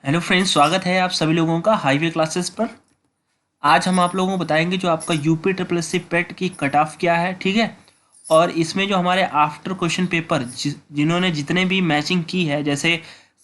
Hello friends, स्वागत है आप सभी लोगों का हाईवे क्लासेस पर। आज हम आप लोगों को बताएंगे जो आपका यूपी ट्रिपल एस सी पेट की कट ऑफ क्या है, ठीक है। और इसमें जो हमारे आफ्टर क्वेश्चन पेपर जिन्होंने जितने भी मैचिंग की है, जैसे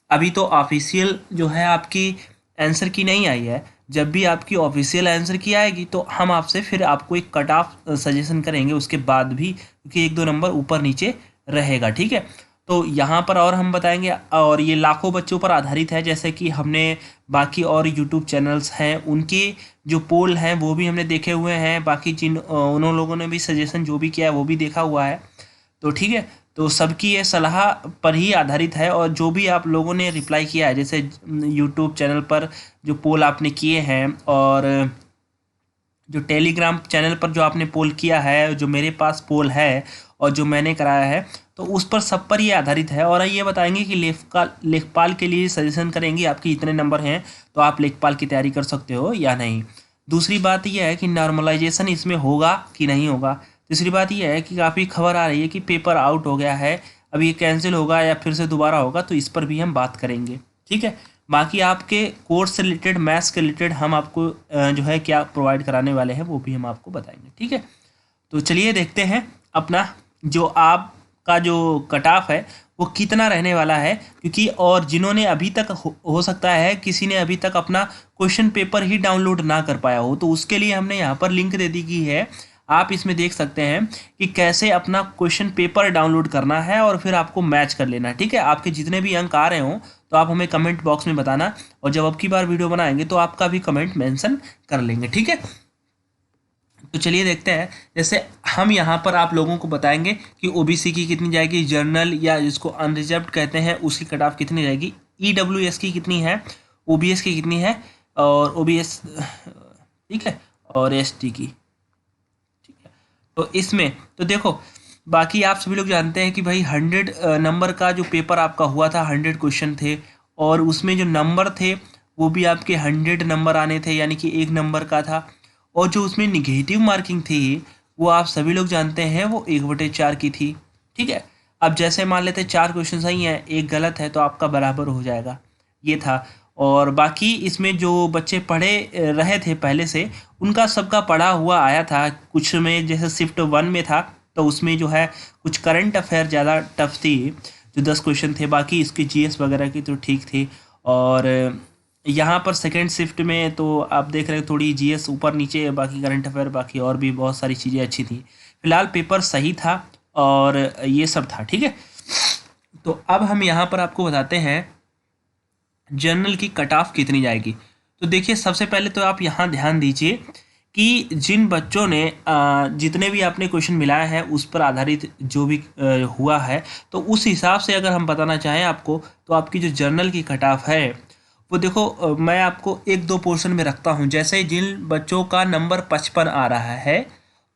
अभी तो ऑफिशियल जो है आपकी आंसर की नहीं आई है। जब भी आपकी ऑफिशियल आंसर की आएगी तो हम आपसे फिर आपको एक कट ऑफ सजेशन करेंगे उसके बाद भी, क्योंकि एक दो नंबर ऊपर नीचे रहेगा, ठीक है। तो यहाँ पर और हम बताएंगे, और ये लाखों बच्चों पर आधारित है। जैसे कि हमने बाकी और यूट्यूब चैनल्स हैं उनके जो पोल हैं वो भी हमने देखे हुए हैं, बाकी जिन उन लोगों ने भी सजेशन जो भी किया है वो भी देखा हुआ है। तो ठीक है, तो सबकी ये सलाह पर ही आधारित है। और जो भी आप लोगों ने रिप्लाई किया है, जैसे यूट्यूब चैनल पर जो पोल आपने किए हैं, और जो टेलीग्राम चैनल पर जो आपने पोल किया है, जो मेरे पास पोल है और जो मैंने कराया है, तो उस पर सब पर ये आधारित है। और ये बताएंगे कि लेखपाल के लिए सजेशन करेंगे आपके इतने नंबर हैं तो आप लेखपाल की तैयारी कर सकते हो या नहीं। दूसरी बात यह है कि नॉर्मलाइजेशन इसमें होगा कि नहीं होगा। तीसरी बात यह है कि काफ़ी खबर आ रही है कि पेपर आउट हो गया है, अब ये कैंसिल होगा या फिर से दोबारा होगा, तो इस पर भी हम बात करेंगे, ठीक है। बाकी आपके कोर्स से रिलेटेड, मैथ्स के रिलेटेड हम आपको जो है क्या प्रोवाइड कराने वाले हैं वो भी हम आपको बताएंगे, ठीक है। तो चलिए देखते हैं अपना जो आपका जो कट ऑफ है वो कितना रहने वाला है। क्योंकि और जिन्होंने अभी तक हो सकता है किसी ने अभी तक अपना क्वेश्चन पेपर ही डाउनलोड ना कर पाया हो, तो उसके लिए हमने यहाँ पर लिंक दे दी की है। आप इसमें देख सकते हैं कि कैसे अपना क्वेश्चन पेपर डाउनलोड करना है और फिर आपको मैच कर लेना है, ठीक है। आपके जितने भी अंक आ रहे हों तो आप हमें कमेंट बॉक्स में बताना, और जब अब की बार वीडियो बनाएंगे तो आपका भी कमेंट मेंशन कर लेंगे, ठीक है। तो चलिए देखते हैं। जैसे हम यहाँ पर आप लोगों को बताएंगे कि ओबीसी की कितनी जाएगी, जर्नल या जिसको अनरिजर्व्ड कहते हैं उसकी कट ऑफ कितनी जाएगी, ईडब्ल्यूएस की कितनी है, ओबीएस की कितनी है, और ओबीएस, ठीक है, और एसटी की, ठीक है। तो इसमें तो देखो, बाकी आप सभी लोग जानते हैं कि भाई 100 नंबर का जो पेपर आपका हुआ था, 100 क्वेश्चन थे, और उसमें जो नंबर थे वो भी आपके 100 नंबर आने थे, यानी कि एक नंबर का था। और जो उसमें निगेटिव मार्किंग थी वो आप सभी लोग जानते हैं वो 1/4 की थी, ठीक है। अब जैसे मान लेते 4 क्वेश्चन सही हैं, एक गलत है, तो आपका बराबर हो जाएगा, ये था। और बाकी इसमें जो बच्चे पढ़े रहे थे पहले से, उनका सबका पढ़ा हुआ आया था। कुछ में जैसे शिफ्ट 1 में था तो उसमें जो है कुछ करंट अफेयर ज़्यादा टफ थी, जो 10 क्वेश्चन थे। बाकी इसकी जीएस वगैरह की तो ठीक थी। और यहाँ पर सेकेंड शिफ्ट में तो आप देख रहे हैं थोड़ी जीएस ऊपर नीचे, बाकी करंट अफेयर, बाकी और भी बहुत सारी चीज़ें अच्छी थी। फिलहाल पेपर सही था और ये सब था, ठीक है। तो अब हम यहाँ पर आपको बताते हैं जर्नल की कट ऑफ कितनी जाएगी। तो देखिए, सबसे पहले तो आप यहाँ ध्यान दीजिए कि जिन बच्चों ने जितने भी आपने क्वेश्चन मिलाए हैं उस पर आधारित जो भी हुआ है, तो उस हिसाब से अगर हम बताना चाहें आपको, तो आपकी जो जर्नल की कट ऑफ है वो देखो, मैं आपको एक दो पोर्शन में रखता हूँ। जैसे जिन बच्चों का नंबर 55 आ रहा है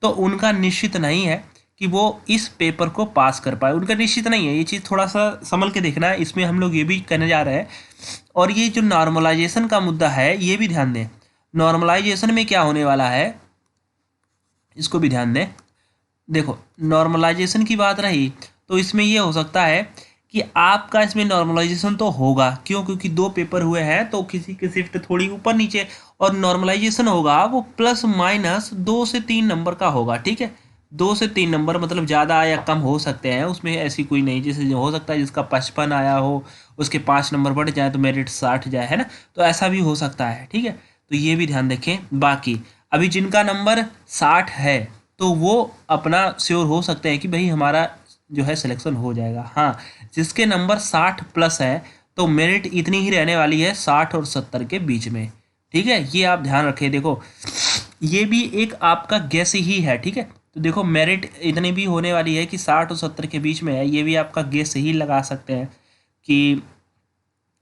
तो उनका निश्चित नहीं है कि वो इस पेपर को पास कर पाए, उनका निश्चित नहीं है। ये चीज़ थोड़ा सा संभल के देखना है, इसमें हम लोग ये भी कहने जा रहे हैं। और ये जो नॉर्मलाइजेशन का मुद्दा है ये भी ध्यान दें। नॉर्मलाइजेशन में क्या होने वाला है इसको भी ध्यान दें। देखो, नॉर्मलाइजेशन की बात रही तो इसमें ये हो सकता है कि आपका इसमें नॉर्मलाइजेशन तो होगा। क्यों? क्योंकि 2 पेपर हुए हैं तो किसी की शिफ्ट थोड़ी ऊपर नीचे, और नॉर्मलाइजेशन होगा वो प्लस माइनस 2 से 3 नंबर का होगा, ठीक है। 2 से 3 नंबर मतलब ज़्यादा या कम हो सकते हैं, उसमें ऐसी कोई नहीं। जैसे हो सकता है जिसका 55 आया हो उसके 5 नंबर बढ़ जाए तो मेरिट 60 जाए, है ना। तो ऐसा भी हो सकता है, ठीक है। तो ये भी ध्यान रखें। बाकी अभी जिनका नंबर 60 है तो वो अपना श्योर हो सकते हैं कि भाई हमारा जो है सिलेक्शन हो जाएगा। हाँ, जिसके नंबर 60 प्लस है तो मेरिट इतनी ही रहने वाली है, 60 और 70 के बीच में, ठीक है। ये आप ध्यान रखें। देखो, ये भी एक आपका गेस ही है, ठीक है। तो देखो, मेरिट इतनी भी होने वाली है कि 60 और 70 के बीच में है, ये भी आपका गेस ही लगा सकते हैं कि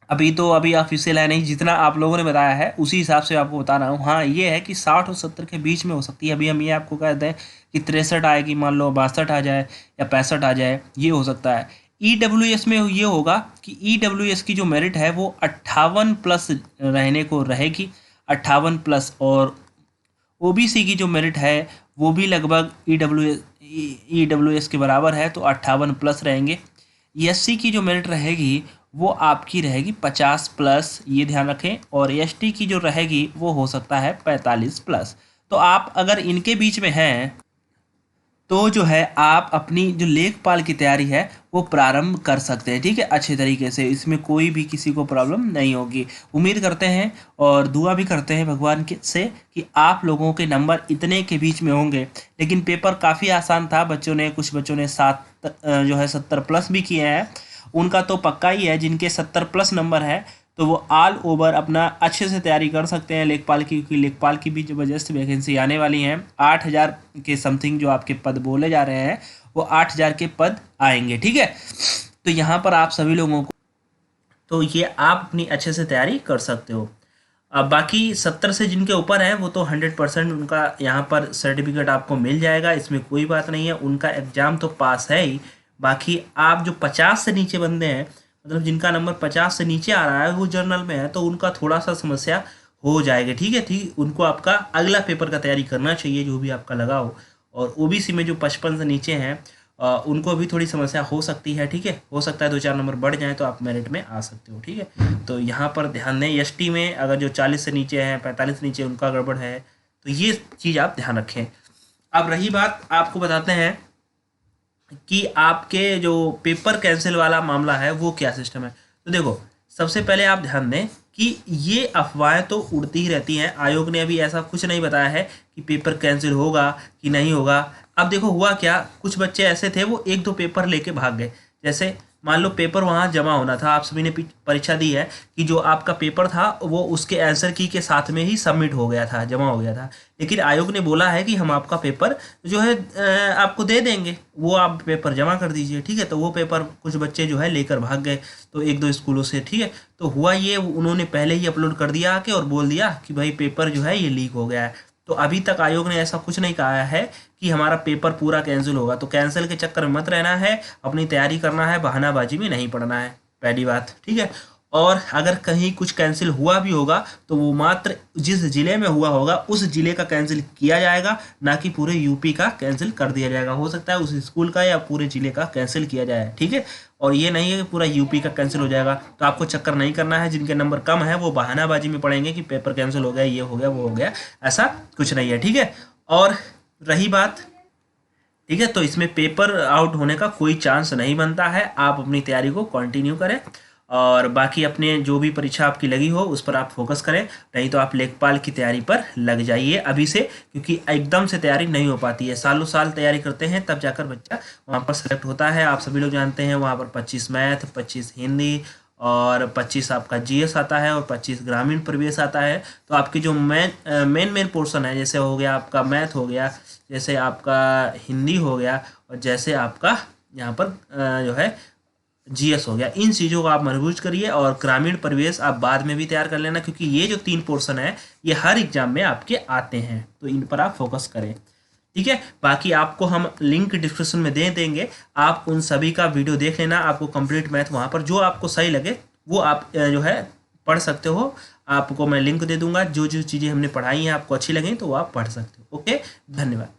अभी ऑफिशियल है नहीं। जितना आप लोगों ने बताया है उसी हिसाब से आपको बता रहा हूँ। हाँ, ये है कि 60 और 70 के बीच में हो सकती है। अभी हम ये आपको कह दें कि 63 आएगी, मान लो 62 आ जाए या 65 आ जाए, ये हो सकता है। ईडब्ल्यूएस में ये होगा कि ईडब्ल्यूएस की जो मेरिट है वो 58 प्लस रहने को रहेगी, 58 प्लस। और ओबीसी की जो मेरिट है वो भी लगभग ईडब्ल्यूएस के बराबर है, तो 58 प्लस रहेंगे। एससी की जो मेरिट रहेगी वो आपकी रहेगी 50 प्लस, ये ध्यान रखें। और एसटी की जो रहेगी वो हो सकता है 45 प्लस। तो आप अगर इनके बीच में हैं तो जो है आप अपनी जो लेखपाल की तैयारी है वो प्रारंभ कर सकते हैं, ठीक है, अच्छे तरीके से। इसमें कोई भी किसी को प्रॉब्लम नहीं होगी। उम्मीद करते हैं और दुआ भी करते हैं भगवान के से कि आप लोगों के नंबर इतने के बीच में होंगे। लेकिन पेपर काफ़ी आसान था, कुछ बच्चों ने 70 प्लस भी किए हैं। उनका तो पक्का ही है, जिनके 70 प्लस नंबर है तो वो ऑल ओवर अपना अच्छे से तैयारी कर सकते हैं लेखपाल की, क्योंकि लेखपाल की भी जबरदस्त वैकेंसी आने वाली हैं। 8,000 के समथिंग जो आपके पद बोले जा रहे हैं वो 8,000 के पद आएंगे, ठीक है। तो यहाँ पर आप सभी लोगों को, तो ये आप अपनी अच्छे से तैयारी कर सकते हो। अब बाकी 70 से जिनके ऊपर है वो तो 100% उनका यहाँ पर सर्टिफिकेट आपको मिल जाएगा, इसमें कोई बात नहीं है, उनका एग्ज़ाम तो पास है ही। बाकी आप जो 50 से नीचे बंदे हैं, मतलब जिनका नंबर 50 से नीचे आ रहा है, वो जर्नल में है, तो उनका थोड़ा सा समस्या हो जाएगी, ठीक है। ठीक, उनको आपका अगला पेपर का तैयारी करना चाहिए जो भी आपका लगा हो। और ओबीसी में जो 55 से नीचे हैं उनको भी थोड़ी समस्या हो सकती है, ठीक है। हो सकता है 2-4 नंबर बढ़ जाएँ तो आप मेरिट में आ सकते हो, ठीक है। तो यहाँ पर ध्यान दें। एसटी में अगर जो 40 से नीचे हैं, 45 से नीचे, उनका गड़बड़ है, तो ये चीज़ आप ध्यान रखें। अब रही बात, आपको बताते हैं कि आपके जो पेपर कैंसिल वाला मामला है वो क्या सिस्टम है। तो देखो, सबसे पहले आप ध्यान दें कि ये अफवाहें तो उड़ती ही रहती हैं। आयोग ने अभी ऐसा कुछ नहीं बताया है कि पेपर कैंसिल होगा कि नहीं होगा। अब देखो हुआ क्या, कुछ बच्चे ऐसे थे वो 1-2 पेपर लेके भाग गए। जैसे मान लो पेपर वहाँ जमा होना था, आप सभी ने परीक्षा दी है कि जो आपका पेपर था वो उसके आंसर की के साथ में ही सबमिट हो गया था, जमा हो गया था। लेकिन आयोग ने बोला है कि हम आपका पेपर जो है आपको दे देंगे, वो आप पेपर जमा कर दीजिए, ठीक है। तो वो पेपर कुछ बच्चे जो है लेकर भाग गए, तो 1-2 स्कूलों से, ठीक है। तो हुआ ये, उन्होंने पहले ही अपलोड कर दिया आके और बोल दिया कि भाई पेपर जो है ये लीक हो गया है। तो अभी तक आयोग ने ऐसा कुछ नहीं कहा है कि हमारा पेपर पूरा कैंसिल होगा। तो कैंसिल के चक्कर में मत रहना है, अपनी तैयारी करना है, बहानाबाजी में नहीं पड़ना है, पहली बात, ठीक है। और अगर कहीं कुछ कैंसिल हुआ भी होगा तो वो मात्र जिस ज़िले में हुआ होगा उस ज़िले का कैंसिल किया जाएगा, ना कि पूरे यूपी का कैंसिल कर दिया जाएगा। हो सकता है उस स्कूल का या पूरे ज़िले का कैंसिल किया जाए, ठीक है। और ये नहीं है कि पूरा यूपी का कैंसिल हो जाएगा। तो आपको चक्कर नहीं करना है। जिनके नंबर कम है वो बहानाबाजी में पड़ेंगे कि पेपर कैंसिल हो गया, ये हो गया, वो हो गया, ऐसा कुछ नहीं है, ठीक है। और रही बात, ठीक है, तो इसमें पेपर आउट होने का कोई चांस नहीं बनता है। आप अपनी तैयारी को कंटिन्यू करें और बाकी अपने जो भी परीक्षा आपकी लगी हो उस पर आप फोकस करें। नहीं तो आप लेखपाल की तैयारी पर लग जाइए अभी से, क्योंकि एकदम से तैयारी नहीं हो पाती है। सालों साल तैयारी करते हैं तब जाकर बच्चा वहाँ पर सेलेक्ट होता है। आप सभी लोग जानते हैं वहाँ पर 25 मैथ, 25 हिंदी और 25 आपका जीएस आता है और 25 ग्रामीण परिवेश आता है। तो आपकी जो मेन पोर्शन है, जैसे हो गया आपका मैथ हो गया, जैसे आपका हिंदी हो गया और जैसे आपका यहाँ पर जो है जीएस हो गया, इन चीज़ों को आप मजबूत करिए। और ग्रामीण परिवेश आप बाद में भी तैयार कर लेना, क्योंकि ये जो 3 पोर्शन है ये हर एग्जाम में आपके आते हैं, तो इन पर आप फोकस करें, ठीक है। बाकी आपको हम लिंक डिस्क्रिप्शन में दे देंगे, आप उन सभी का वीडियो देख लेना। आपको कंप्लीट मैथ वहाँ पर जो आपको सही लगे वो आप जो है पढ़ सकते हो। आपको मैं लिंक दे दूंगा, जो जो चीज़ें हमने पढ़ाई हैं आपको अच्छी लगें तो वो आप पढ़ सकते हो। ओके, धन्यवाद।